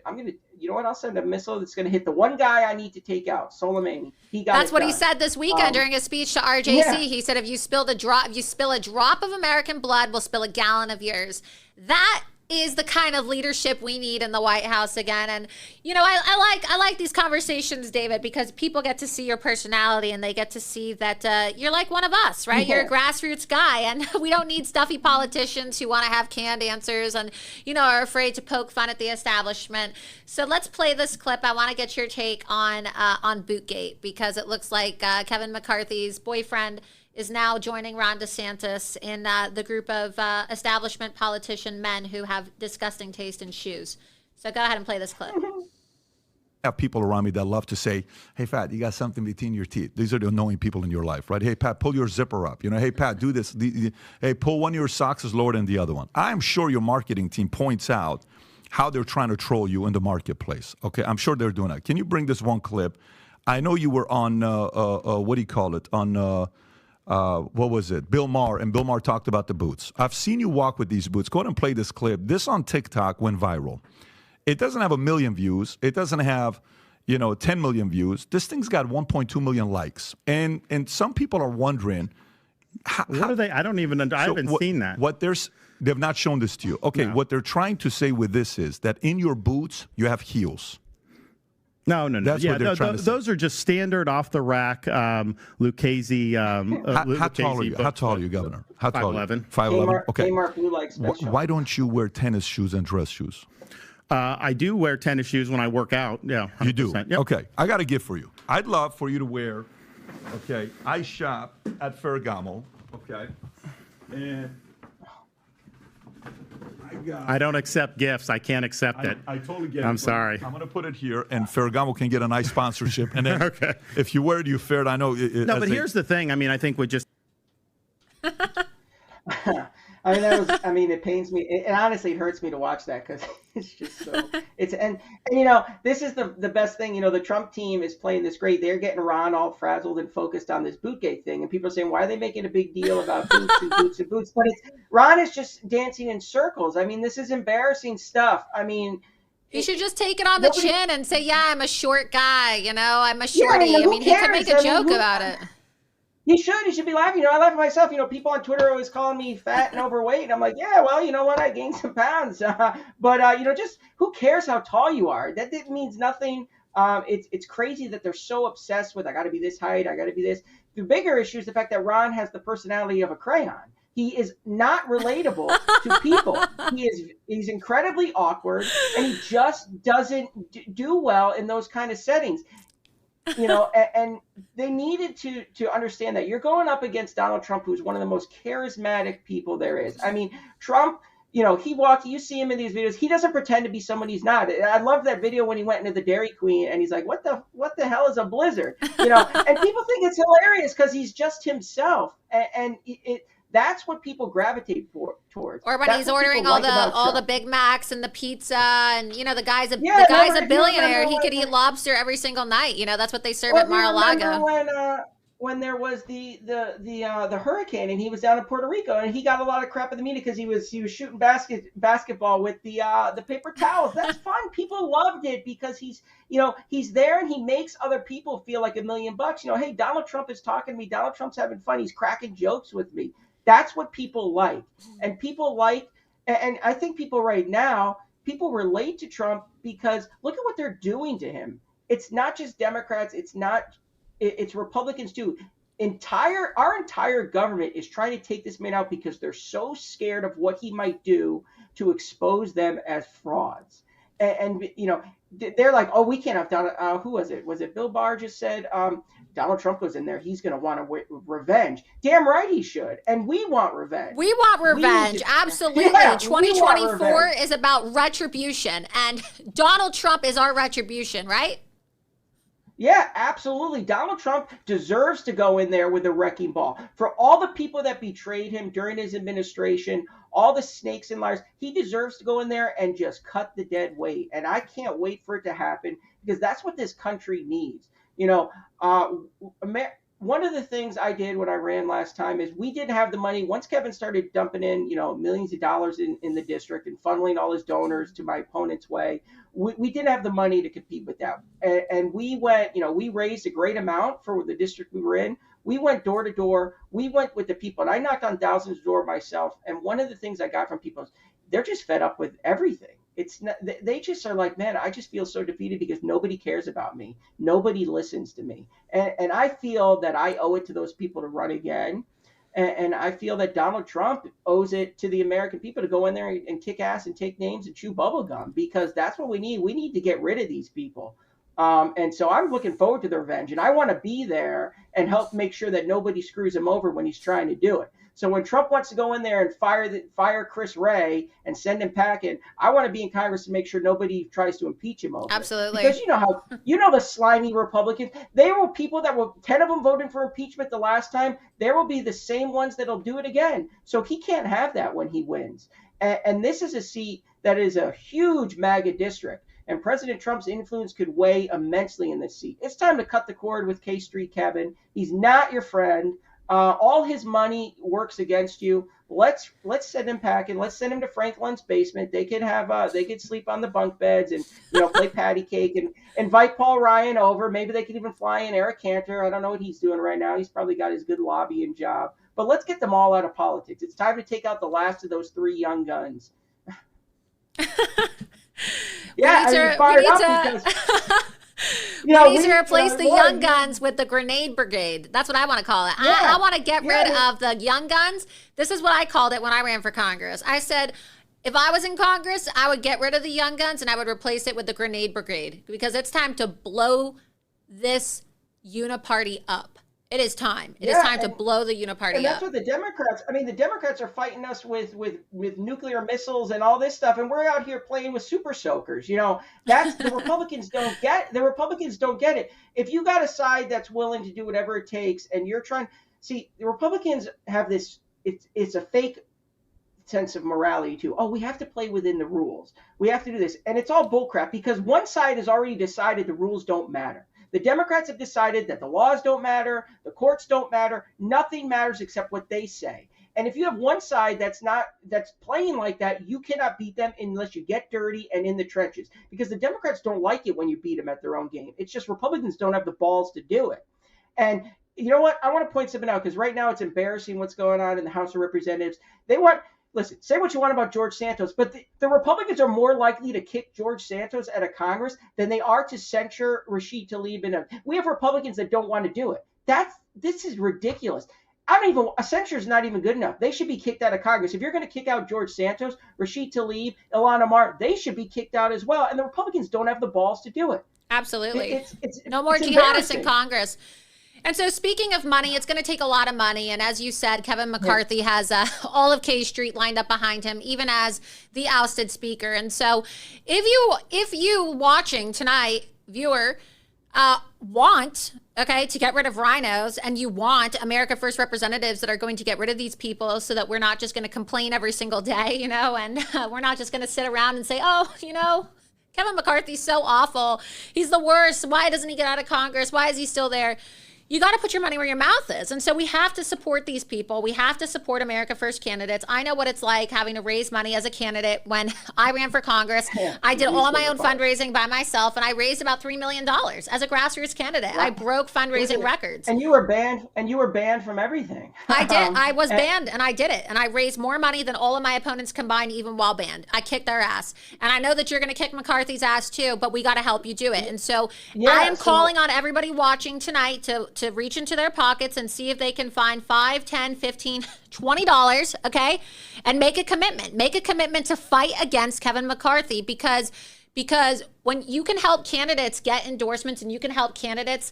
you know what? I'll send a missile that's gonna hit the one guy I need to take out, Soleimani. That's what he said this weekend during his speech to RJC. Yeah. He said, if you spill a drop of American blood, we'll spill a gallon of yours. That is the kind of leadership we need in the White House again. And I like these conversations, David, because people get to see your personality and they get to see that you're like one of us, right? Yeah. You're a grassroots guy, and we don't need stuffy politicians who want to have canned answers and are afraid to poke fun at the establishment. So let's play this clip. I want to get your take on Bootgate, because it looks like Kevin McCarthy's boyfriend is now joining Ron DeSantis in the group of establishment politician men who have disgusting taste in shoes. So go ahead and play this clip. I have people around me that love to say, hey, Pat, you got something between your teeth. These are the annoying people in your life, right? Hey, Pat, pull your zipper up. Hey, Pat, do this. Hey, pull one of your socks is lower than the other one. I'm sure your marketing team points out how they're trying to troll you in the marketplace. Okay, I'm sure they're doing that. Can you bring this one clip? I know you were on, what do you call it, on... what was it? Bill Maher, and Bill Maher talked about the boots. I've seen you walk with these boots. Go ahead and play this clip. This on TikTok went viral. It doesn't have 1 million views. It doesn't have, 10 million views. This thing's got 1.2 million likes. And some people are wondering, what are they? I don't even, I haven't seen that. They've not shown this to you. Okay, no. What they're trying to say with this is that in your boots, you have heels. No. That's what they're trying to say. Those are just standard off the rack Lucchese. How tall are you? How tall are you, Governor? How tall? 5'11". 5'11". Okay. Kmart Blue Light Special. Why don't you wear tennis shoes and dress shoes? I do wear tennis shoes when I work out. Yeah, 100%. You do? Yep. Okay. I got a gift for you. I'd love for you to wear, okay, I shop at Ferragamo, okay, and I don't accept gifts. I can't accept it. I totally get it. I'm sorry. I'm going to put it here, and Ferragamo can get a nice sponsorship. And then Okay. if you wear it, you fare it. I know. No, but here's the thing. I mean, I think we just. I mean, it pains me. It honestly hurts me to watch that because it's just so. And this is the best thing. The Trump team is playing this great. They're getting Ron all frazzled and focused on this Bootgate thing, and people are saying, why are they making a big deal about boots and boots and boots? But Ron is just dancing in circles. I mean, this is embarrassing stuff. I mean. He should just take it on the chin and say, yeah, I'm a short guy. I'm a shorty. Yeah, I mean, he could make a joke about it. He should be laughing. I laugh at myself. People on Twitter are always calling me fat and overweight. I'm like, yeah, well, you know what? I gained some pounds. But just who cares how tall you are? That means nothing. It's crazy that they're so obsessed with, I got to be this height. I got to be this. The bigger issue is the fact that Ron has the personality of a crayon. He is not relatable to people. He's incredibly awkward, and he just doesn't do well in those kind of settings. And they needed to understand that you're going up against Donald Trump, who's one of the most charismatic people there is. I mean, Trump, you see him in these videos. He doesn't pretend to be someone he's not. I love that video when he went into the Dairy Queen and he's like, what the hell is a blizzard? And people think it's hilarious because he's just himself. And that's what people gravitate towards. Or when he's ordering all the Big Macs and the pizza, and the guy's a billionaire. He could eat lobster every single night. That's what they serve at Mar-a-Lago. When there was the hurricane and he was down in Puerto Rico and he got a lot of crap in the media because he was shooting basketball with the paper towels. That's fun. People loved it because he's there and he makes other people feel like $1 million. Hey, Donald Trump is talking to me. Donald Trump's having fun. He's cracking jokes with me. That's what people like. And people like, and I think people right now, people relate to Trump because look at what they're doing to him. It's not just Democrats. It's Republicans too. Our entire government is trying to take this man out because they're so scared of what he might do to expose them as frauds. And they're like, oh, we can't have Donald. Who was it? Was it Bill Barr just said, Donald Trump goes in there, he's going to want revenge. Damn right he should. And we want revenge. We want revenge. Absolutely. Yeah, 2024 is about retribution. And Donald Trump is our retribution, right? Yeah, absolutely. Donald Trump deserves to go in there with a wrecking ball. For all the people that betrayed him during his administration, all the snakes and liars, he deserves to go in there and just cut the dead weight. And I can't wait for it to happen because that's what this country needs. One of the things I did when I ran last time is we didn't have the money. Once Kevin started dumping in, millions of dollars in the district and funneling all his donors to my opponent's way, we didn't have the money to compete with that. And we went, we raised a great amount for the district we were in. We went door to door. We went with the people. And I knocked on thousands of doors myself. And one of the things I got from people is they're just fed up with everything. It's not, they just are like, man, I just feel so defeated because nobody cares about me. Nobody listens to me. And I feel that I owe it to those people to run again. And I feel that Donald Trump owes it to the American people to go in there and kick ass and take names and chew bubble gum because that's what we need. We need to get rid of these people. And so I'm looking forward to the revenge. And I want to be there and help make sure that nobody screws him over when he's trying to do it. So when Trump wants to go in there and fire Chris Wray and send him packing, I want to be in Congress to make sure nobody tries to impeach him over. Absolutely. Because the slimy Republicans, there were people that were 10 of them voting for impeachment the last time. There will be the same ones that'll do it again. So he can't have that when he wins. And this is a seat that is a huge MAGA district. And President Trump's influence could weigh immensely in this seat. It's time to cut the cord with K Street Kevin. He's not your friend. All his money works against you. Let's send him packing. Let's send him to Franklin's basement. They could sleep on the bunk beds and play patty cake and invite Paul Ryan over. Maybe they could even fly in Eric Cantor. I don't know what he's doing right now. He's probably got his good lobbying job. But let's get them all out of politics. It's time to take out the last of those 3 young guns. Yeah, fired up because You We know, need to replace the Laura, young guns with the grenade brigade. That's what I want to call it. Yeah. I want to get rid Yeah. of the young guns. This is what I called it when I ran for Congress. I said, if I was in Congress, I would get rid of the young guns and I would replace it with the grenade brigade because it's time to blow this uniparty up. It is time. It is time to blow the uniparty And that's up. what the Democrats are fighting us with nuclear missiles and all this stuff, and we're out here playing with super soakers. You know, that's the Republicans don't get. The Republicans don't get it. If you got a side that's willing to do whatever it takes, and you're trying, see, the Republicans have this. It's a fake sense of morality too. Oh, we have to play within the rules. We have to do this, and it's all bullcrap because one side has already decided the rules don't matter. The Democrats have decided that the laws don't matter, the courts don't matter, nothing matters except what they say. And if you have one side that's playing like that, you cannot beat them unless you get dirty and in the trenches. Because the Democrats don't like it when you beat them at their own game. It's just Republicans don't have the balls to do it. And you know what? I want to point something out because right now it's embarrassing what's going on in the House of Representatives. Listen, say what you want about George Santos, but the Republicans are more likely to kick George Santos out of Congress than they are to censure Rashid Tlaib. And we have Republicans that don't want to do it. This is ridiculous. A censure is not even good enough. They should be kicked out of Congress. If you're going to kick out George Santos, Rashid Tlaib, Ilhan Omar, they should be kicked out as well. And the Republicans don't have the balls to do it. Absolutely. No more jihadists in Congress. And so speaking of money, it's going to take a lot of money. And as you said, Kevin McCarthy has all of K Street lined up behind him, even as the ousted speaker. And so if you watching tonight, viewer, want, to get rid of rhinos and you want America First representatives that are going to get rid of these people so that we're not just going to complain every single day, and we're not just going to sit around and say, Kevin McCarthy's so awful. He's the worst. Why doesn't he get out of Congress? Why is he still there? You got to put your money where your mouth is. And so we have to support these people. We have to support America First candidates. I know what it's like having to raise money as a candidate. When I ran for Congress, I did all my own fundraising by myself, and I raised about $3 million as a grassroots candidate. I broke fundraising records. And you were banned from everything. I did. I was banned, and I did it. And I raised more money than all of my opponents combined, even while banned. I kicked their ass. And I know that you're going to kick McCarthy's ass too, but we got to help you do it. And so I am calling on everybody watching tonight to reach into their pockets and see if they can find $5, $10, $15, $20, okay? And make a commitment to fight against Kevin McCarthy because when you can help candidates get endorsements and you can help candidates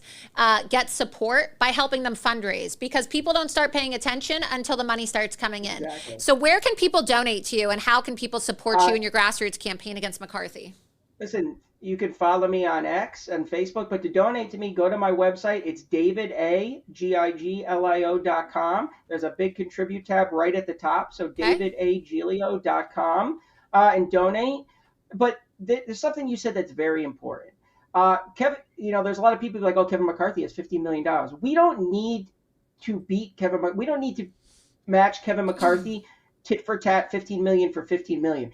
get support by helping them fundraise, because people don't start paying attention until the money starts coming in. Exactly. So where can people donate to you and how can people support you in your grassroots campaign against McCarthy? Listen, you can follow me on X and Facebook, but to donate to me, go to my website. It's davidagiglio.com. There's a big contribute tab right at the top. So davidagiglio.com and donate. But there's something you said that's very important. Kevin, there's a lot of people who are like, oh, Kevin McCarthy has $15 million. We don't need to beat Kevin. We don't need to match Kevin McCarthy tit for tat, $15 million for $15 million.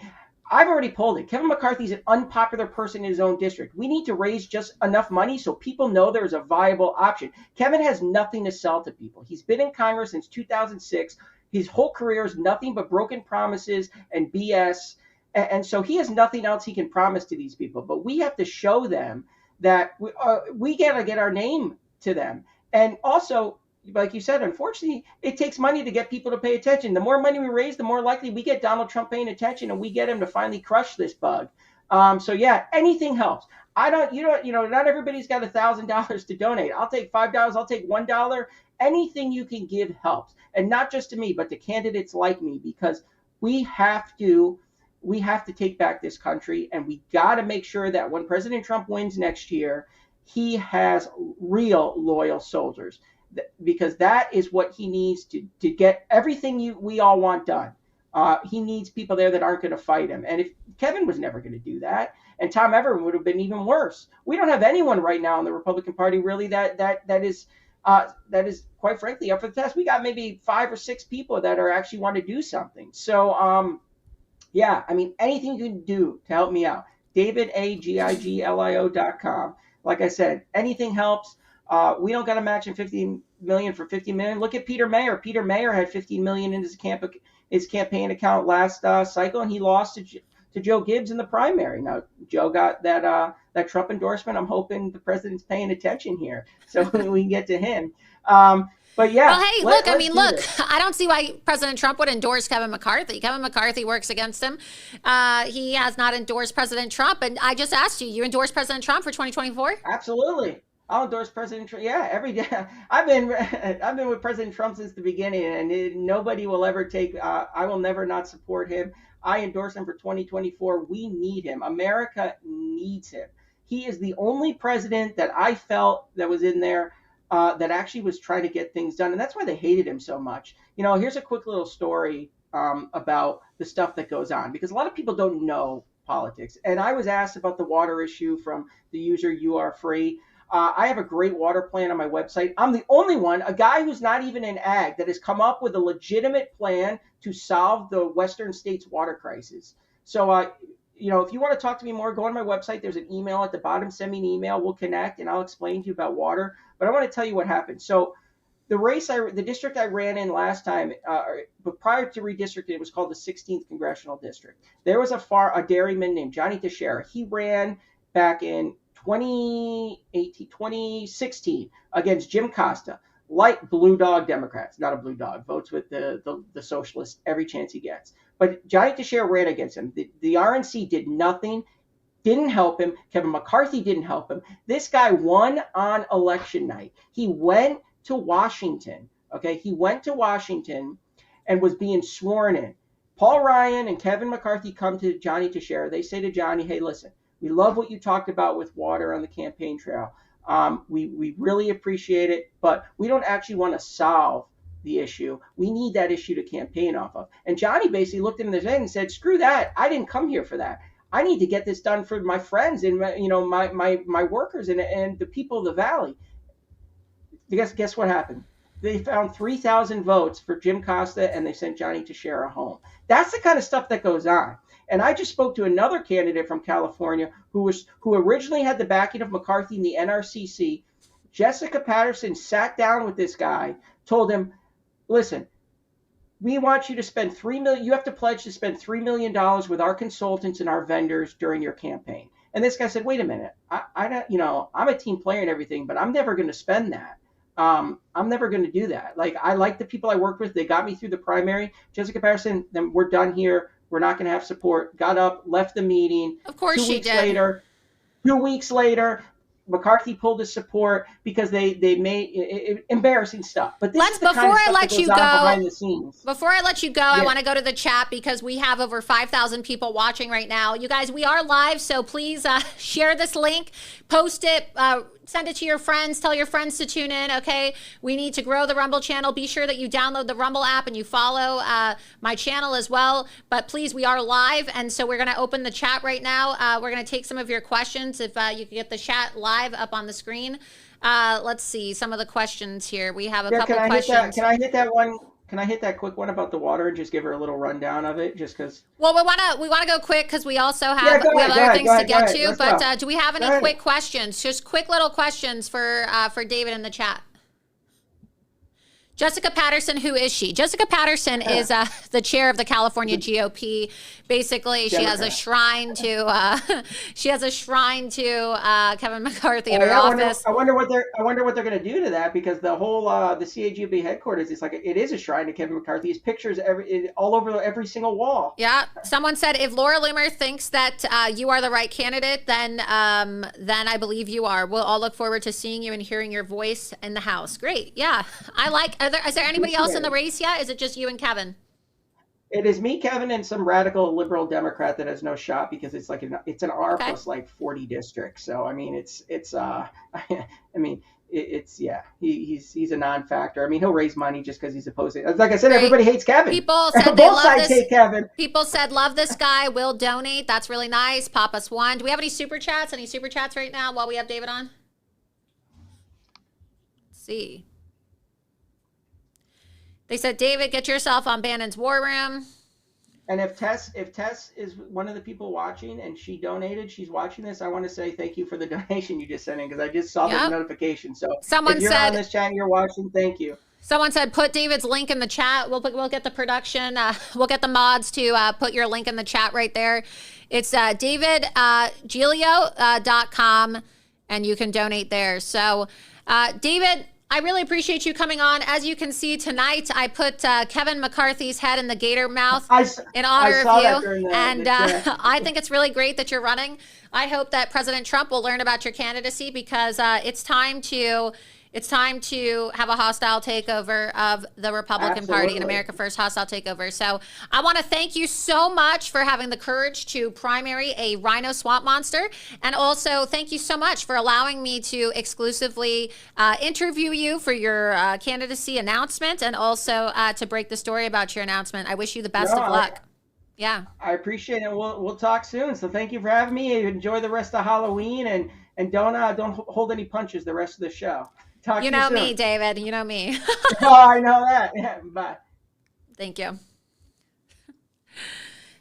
I've already pulled it. Kevin McCarthy's an unpopular person in his own district. We need to raise just enough money so people know there is a viable option. Kevin has nothing to sell to people. He's been in Congress since 2006. His whole career is nothing but broken promises and BS. And so he has nothing else he can promise to these people. But we have to show them that we got to get our name to them. And also, like you said, unfortunately, it takes money to get people to pay attention. The more money we raise, the more likely we get Donald Trump paying attention and we get him to finally crush this bug. So yeah, anything helps. Not everybody's got $1,000 to donate. I'll take $5. I'll take $1. Anything you can give helps. And not just to me, but to candidates like me, because we have to take back this country, and we got to make sure that when President Trump wins next year, he has real loyal soldiers. Because that is what he needs to get everything we all want done. He needs people there that aren't going to fight him. And if Kevin was never going to do that, and Tom Everett would have been even worse. We don't have anyone right now in the Republican Party really that is quite frankly up for the test. We got maybe 5 or 6 people that are actually want to do something. So anything you can do to help me out. davidagiglio.com. Like I said, anything helps. We don't got to match in $15 million for $50 million. Look at Peter Mayer. Peter Mayer had $15 million in his campaign account last cycle, and he lost to Joe Gibbs in the primary. Now, Joe got that Trump endorsement. I'm hoping the president's paying attention here so we can get to him. But yeah. Well, hey, look, I don't see why President Trump would endorse Kevin McCarthy. Kevin McCarthy works against him. He has not endorsed President Trump. And I just asked you endorse President Trump for 2024? Absolutely. I'll endorse President Trump. Yeah, every day. I've been with President Trump since the beginning, and nobody will ever take. I will never not support him. I endorse him for 2024. We need him. America needs him. He is the only president that I felt that was in there that actually was trying to get things done, and that's why they hated him so much. Here's a quick little story about the stuff that goes on, because a lot of people don't know politics. And I was asked about the water issue from the user You Are Free. I have a great water plan on my website. I'm the only one, a guy who's not even in ag, that has come up with a legitimate plan to solve the Western states water crisis. So, if you want to talk to me more, go on my website. There's an email at the bottom. Send me an email. We'll connect, and I'll explain to you about water. But I want to tell you what happened. So the district I ran in last time, but prior to redistricting, it was called the 16th Congressional District. There was a dairyman named Johnny Teixeira. He ran back in 2016 against Jim Costa, like blue dog Democrats, not a blue dog, votes with the socialists every chance he gets. But Johnny Teixeira ran against him. The RNC did nothing, didn't help him. Kevin McCarthy didn't help him. This guy won on election night. He went to Washington, okay? He went to Washington and was being sworn in. Paul Ryan and Kevin McCarthy come to Johnny Teixeira. They say to Johnny, hey, listen, we love what you talked about with water on the campaign trail. We really appreciate it, but we don't actually want to solve the issue. We need that issue to campaign off of. And Johnny basically looked him in the head and said, screw that. I didn't come here for that. I need to get this done for my friends and my workers and the people of the Valley. Guess what happened? They found 3,000 votes for Jim Costa, and they sent Johnny Teixeira home. That's the kind of stuff that goes on. And I just spoke to another candidate from California who originally had the backing of McCarthy in the NRCC. Jessica Patterson sat down with this guy, told him, listen, we want you to spend $3 million. You have to pledge to spend $3 million with our consultants and our vendors during your campaign. And this guy said, wait a minute, I don't, I'm a team player and everything, but I'm never going to spend that. I'm never going to do that. Like, I like the people I worked with. They got me through the primary. Jessica Patterson, then we're done here. We're not going to have support. Got up, left the meeting. Of course she did. 2 weeks later, McCarthy pulled his support because they made embarrassing stuff. But this is the kind of stuff that goes on behind the scenes. Before I let you go, I want to go to the chat because we have over 5,000 people watching right now. You guys, we are live, so please share this link, post it, send it to your friends, tell your friends to tune in, okay? We need to grow the Rumble channel. Be sure that you download the Rumble app and you follow my channel as well. But please, we are live, and so we're going to open the chat right now. We're going to take some of your questions. If you could get the chat live up on the screen. Let's see some of the questions here. We have a couple questions. Can I hit that one? Can I hit that quick one about the water and just give her a little rundown of it, just because? Well, we want to go quick because we also have other things to get to. But do we have any quick questions? Just quick little questions for David in the chat. Jessica Patterson, who is she? Jessica Patterson is the chair of the California GOP. Basically, she has a shrine to Kevin McCarthy in her office. I wonder what they're going to do to that, because the whole the CAGOP headquarters is it is a shrine to Kevin McCarthy. His pictures all over every single wall. Yeah. Someone said if Laura Loomer thinks that you are the right candidate, then I believe you are. We'll all look forward to seeing you and hearing your voice in the House. Great. Yeah. I like. Is there anybody else in the race yet? Is it just you and Kevin? It is me, Kevin, and some radical liberal Democrat that has no shot because it's an R plus 40 districts. So I mean, it's he's a non-factor. I mean, he'll raise money just because he's opposed to it. Like I said, everybody hates Kevin. People said both sides hate Kevin. People said love this guy. Will donate. That's really nice. Pop us one. Do we have any super chats? Any super chats right now while we have David on? Let's see. They said, David, get yourself on Bannon's War Room. And if Tess is one of the people watching and she donated, she's watching this, I want to say thank you for the donation you just sent in, because I just saw the notification. So if you're on this chat and you're watching, thank you. Someone said, put David's link in the chat. We'll get the production. We'll get the mods to put your link in the chat right there. It's davidgiglio.com, and you can donate there. So, David, I really appreciate you coming on. As you can see tonight, I put Kevin McCarthy's head in the gator mouth in honor of you. And I think it's really great that you're running. I hope that President Trump will learn about your candidacy, because it's time to have a hostile takeover of the Republican Party, and America First hostile takeover. So I want to thank you so much for having the courage to primary a rhino swamp monster. And also thank you so much for allowing me to exclusively interview you for your candidacy announcement, and also to break the story about your announcement. I wish you the best of luck. Yeah. I appreciate it. We'll talk soon. So thank you for having me. Enjoy the rest of Halloween, and don't hold any punches the rest of the show. Talk you to you know soon. me, David. You know me. Oh, I know that. Yeah, bye. Thank you.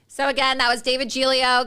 So again, that was David Giglio,